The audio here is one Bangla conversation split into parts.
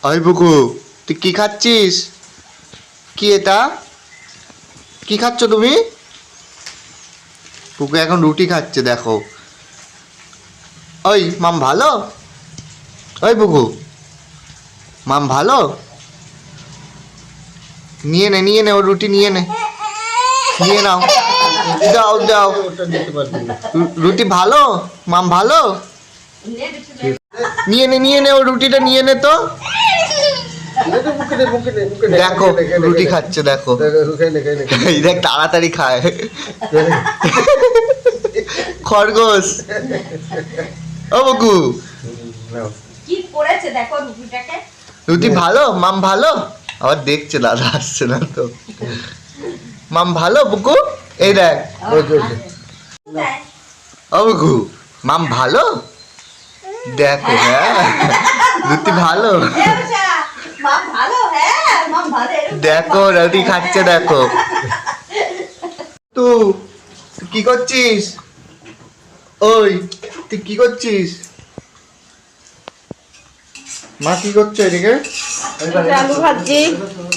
ওই বুকু, তুই কি খাচ্ছিস? কি এটা? কি খাচ্ছ তুমি? বুকু এখন রুটি খাচ্ছে, দেখো। ওই মাম ভালো? ওই বুকু, মাম ভালো? নিয়ে নে ওর রুটি নিয়ে নে, নিয়ে নাও, দাও দাও। রুটি ভালো? মাম ভালো? নিয়ে নে ওর রুটিটা নিয়ে নে তো। দেখো রুটি খাচ্ছে, দেখো। এই দেখ তাড়াতাড়ি খায় খরগোশ। ও বকু, কি করেছে দেখো রুটিটাকে। রুটি ভালো? মাম ভালো? আবার দেখছে, দাদা আসছে না তো। মাম ভালো বুকু? এই দেখ। ও বুকু, মাম ভালো? দেখো, হ্যাঁ রুটি ভালো। দেখো রুটি খাচ্ছে, দেখো। তুই কি করছিস? ওই তুই কি করছিস? মা কি করছে এদিকে? আলু ভাজি,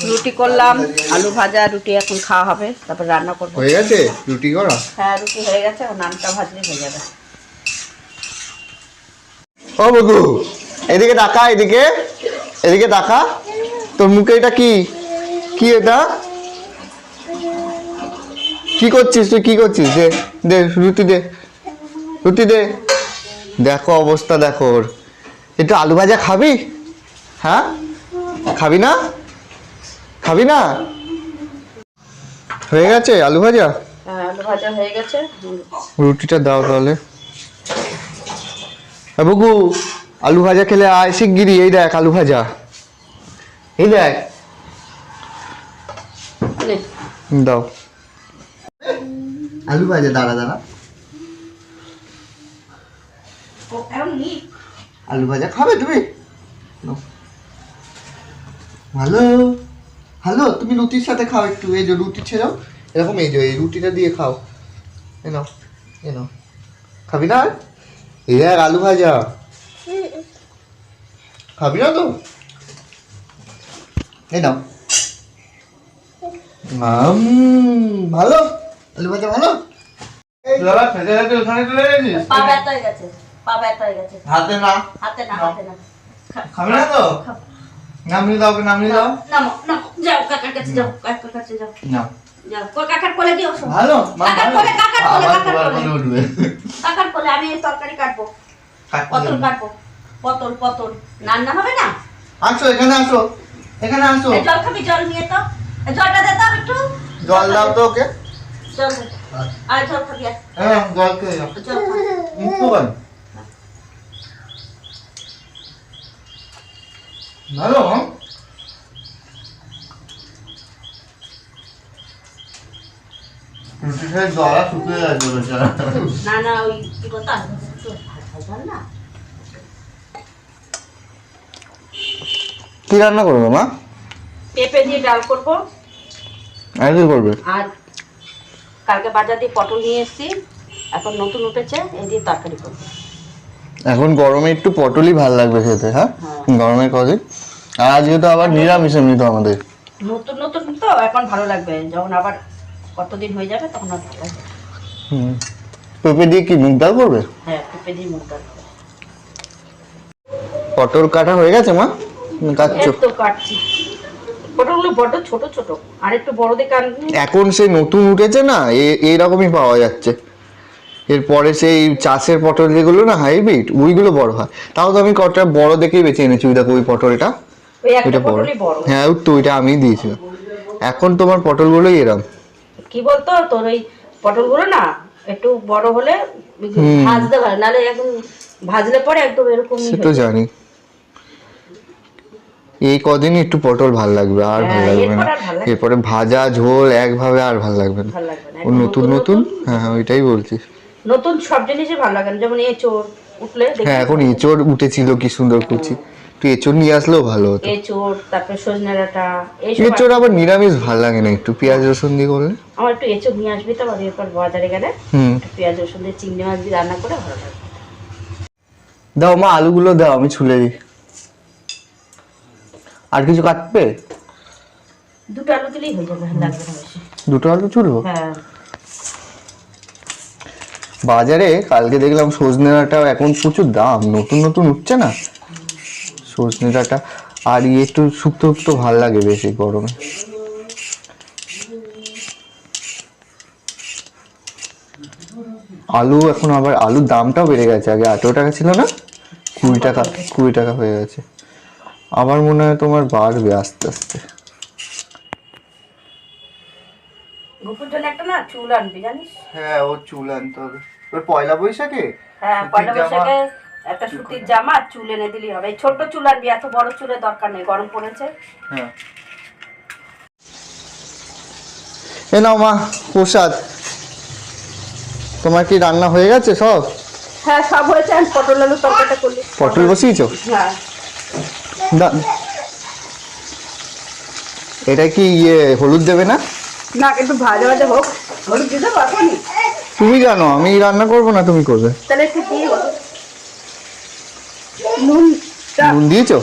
রুটি করলাম। আলু ভাজা রুটি এখন খাওয়া হবে, তারপর রান্না করবো। হয়ে গেছে রুটি করা? হ্যাঁ রুটি হয়ে গেছে, নানটা ভাজলে হয়ে যাবে। ও বগু, এদিকে তাকা, এদিকে তাকা। তোর মুখে এটা কি? কি এটা? কি করছিস তুই? কি করছিস? দে দে রুটি দে, রুটি দে। দেখো অবস্থা, দেখো ওর। একটু আলু ভাজা খাবি? হ্যাঁ খাবি না? খাবি না? হয়ে গেছে আলু ভাজা? হ্যাঁ আলু ভাজা হয়ে গেছে। রুটিটা দাও তাহলে। বগু, আলু ভাজা খেলে আয় শিগগিরি। এই দেখ আলু ভাজা, এই দেখ। দাও আলু ভাজা। দাঁড়া দাঁড়া, আলু ভাজা খাবে তুমি? ভালো ভালো, তুমি রুটির সাথে খাও একটু। এই যে রুটি ছেড়াও, এরকম এই যে এই রুটিটা দিয়ে খাও। এ নাও, এ নাও। খাবি না? এই দেখ আলু ভাজা। খাবি না তো? এই নাও। ভালো আলু ভাজা ভালো। পা ব্যথা হয়ে গেছে, পা ব্যথা হয়ে গেছে। হাতে না, হাতে না, হাতে না। খাবি না তো? নামিয়ে দাও, নামিয়ে দাও। নামো নামো, যাও কাকার কাছে যাও, কাকার কাছে যাও। নাও। যাও, কাকার কোলে দিও। ভালো মা, কাকার ভালো। কোলে, কাকার কোলে, আবার কাকার তোমার কোলে। কোলে উঠবে। কাকার কোলে আমি এই তরকারি কাটবো, পটল কাটবো। পটল পটল রান্না হবে না? আসো এখানে, আসো এখানে আসো। এই জল খাবি? জল নিয়ে তো, এই জলটা দে তো একটু। জল দাও তো ওকে। জল দে। আর জল খাবি? হ্যাঁ জল খেয়ে যাও। জল খা। একটু খান। ভালো। রুটি খেয়ে গলা শুকিয়ে যাচ্ছে বেচারা। না না, ওই কি বলতো আলু ভাজা একটু ভাজা না। কি রান্না করবে মা? পেঁপে দিয়ে ডাল করবো। আর কি করবে? আর কালকে বাজার দিয়ে পটল নিয়ে এসেছি, এখন নতুন উঠেছে, এই দিয়ে তরকারি করবো। এখন গরমে একটু পটলই ভাল লাগবে খেতে। হ্যাঁ গরমের কদিন। আর আজকে তো আবার নিরামিষ এমনি তো আমাদের। নতুন নতুন তো এখন ভালো লাগবে, যখন আবার কতদিন হয়ে যাবে তখন আর ভালো লাগবে। পেঁপে দিয়ে কি মুগ ডাল করবে? হ্যাঁ পেঁপে দিয়ে মুগ ডাল করবো। পটল কাটা হয়ে গেছে মা? কাটছো? এই তো কাটছি। পটলগুলো বড্ড ছোট ছোট, আর একটু বড় দেখে আনবি। এখন সেই নতুন উঠেছে না, এইরকমই পাওয়া যাচ্ছে। এরপরে সেই চাষের পটল যেগুলো না হাইব্রিড, ওইগুলো বড় হয়। তাও তো আমি কটা বড় দেখেই বেছে এনেছি। ওই দেখো ওই পটলটা, ওই একটা ওইটা বড়। পটলই বড়। হ্যাঁ ওই তো, ওইটা আমি দিয়েছিলাম। এখন তোমার পটলগুলোই এরম। কি বলতো তোর ওই পটলগুলো না একটু বড় হলে ভাজতে ভালো, নাহলে একদম ভাজলে পরে একদম এরকম। সে তো জানি। এই কদিনই একটু পটল ভাল লাগবে, আর ভাল লাগবে না। এরপরে ভাজা ঝোল একভাবে আর ভাল লাগবে না। ও নতুন নতুন, হ্যাঁ ওইটাই বলছি। নতুন সব জিনিসই ভালো লাগে না, যেমন এঁচোড় উঠলে। হ্যাঁ এখন এঁচোড় উঠেছিল, কি সুন্দর কুচি। তুই এঁচোড় নিয়ে আসলেও ভালো হতো। এঁচোড়, তারপরে সজনে ডাঁটা, এঁচোড় আবার নিরামিষ ভাল লাগে না, একটু পেঁয়াজ রসুন দিয়ে করলে। আমার একটু এঁচোড় নিয়ে আসবি তো, আবার এরপর বাজারে গেলে পেঁয়াজ রসুন দিয়ে চিংড়ি মাছ দিয়ে রান্না করে ভালো লাগবে। দাও মা, আলুগুলো দাও, আমি ছুলে দিই। আর কিছু কাটবে? দুটো আলু দিলেই হয়ে যাবে, লাগবে না বেশি। দুটো আলু চুলবো? হ্যাঁ। বাজারে কালকে দেখলাম সজনে ডাঁটা এখন প্রচুর দাম, নতুন নতুন উঠছে না সজনে ডাঁটা। আর একটু শুক্তো শুক্তো ভাল লাগে বেশি গরমে। আলু এখন আবার আলুর দামটাও বেড়ে গেছে, আগে 18 টাকা ছিল না, 20 টাকা হয়ে গেছে। আবার মনে হয় তোমার বাড়বে আস্তে আস্তে। গোপুর জন্য একটা না চুল আনবি জানিস? হ্যাঁ, ও চুল আনতে হবে ওর পয়লা বৈশাখে। হ্যাঁ, পয়লা বৈশাখে একটা সুতির জামা চুল এনে দিলেই হবে। এই ছোট চুল আনবি, এত বড় চুলের দরকার নেই, গরম পড়েছে। হ্যাঁ, এ নাও মা প্রসাদ। তোমার কি রান্না হয়ে গেছে সব? হ্যাঁ, সব হয়েছে। আমি পটল আলু তরকারিটা করলি। পটল বসিয়েছো? হ্যাঁ। এটা কি হলুদ দেবে না? না, একটু ভাজা ভাজা হোক। হলুদ দিতে পারবো না। তুমি জানো, আমি রান্না করবো না, তুমি করবে। তাহলে একটু দিয়ে নুন নুন দিয়েছো?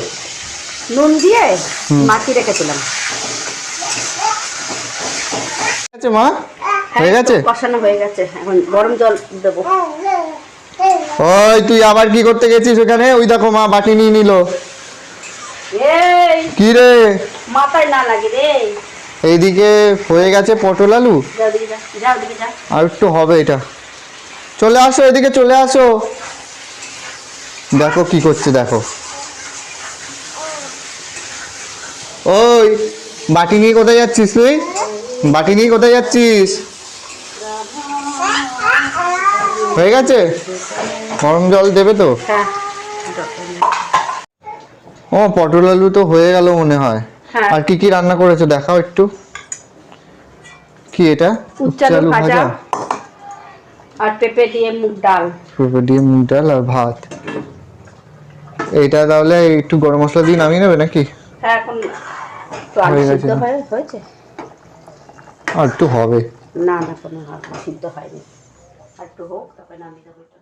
নুন দিয়ে মাখিয়ে রেখেছিলাম। ঠিক আছে মা, হয়ে গেছে? কষানো হয়ে গেছে, এখন গরম জল দেবো। ওই তুই আবার কি করতে গেছিস ওখানে? ওই দেখো মা বাটি নিয়ে নিল। এই কি রে? মাথায় না লাগে রে। এইদিকে হয়ে গেছে পটল আলু, যাও দিকে যা, যাও দিকে যা। আর একটু হবে এটা। চলে আসো এদিকে, চলে আসো। দেখো কি করছে দেখো। ওই বাটি নিয়ে কোথায় যাচ্ছিস তুই? বাটি নিয়ে কোথায় যাচ্ছিস? হয়ে গেছে? গরম জল দেবে তো? হ্যাঁ। ও পটল আলু তো হয়ে গেল মনে হয়। হ্যাঁ। আর কি কি রান্না করেছো দেখাও একটু। কি এটা? উচ্ছে আলু ভাজা আর পেঁপে দিয়ে মুগ ডাল। পেঁপে দিয়ে মুগ ডাল আর ভাত। এইটা তাহলে একটু গরম মশলা দিয়ে নামিয়ে নেবে নাকি? হ্যাঁ, এখন তো আলু হয়ে গেছে সিদ্ধ না? হয়েছে। আর একটু হবে। না না, কোনো সিদ্ধ হয়নি, আর একটু হোক তারপরে নামিয়ে দেবো এটা।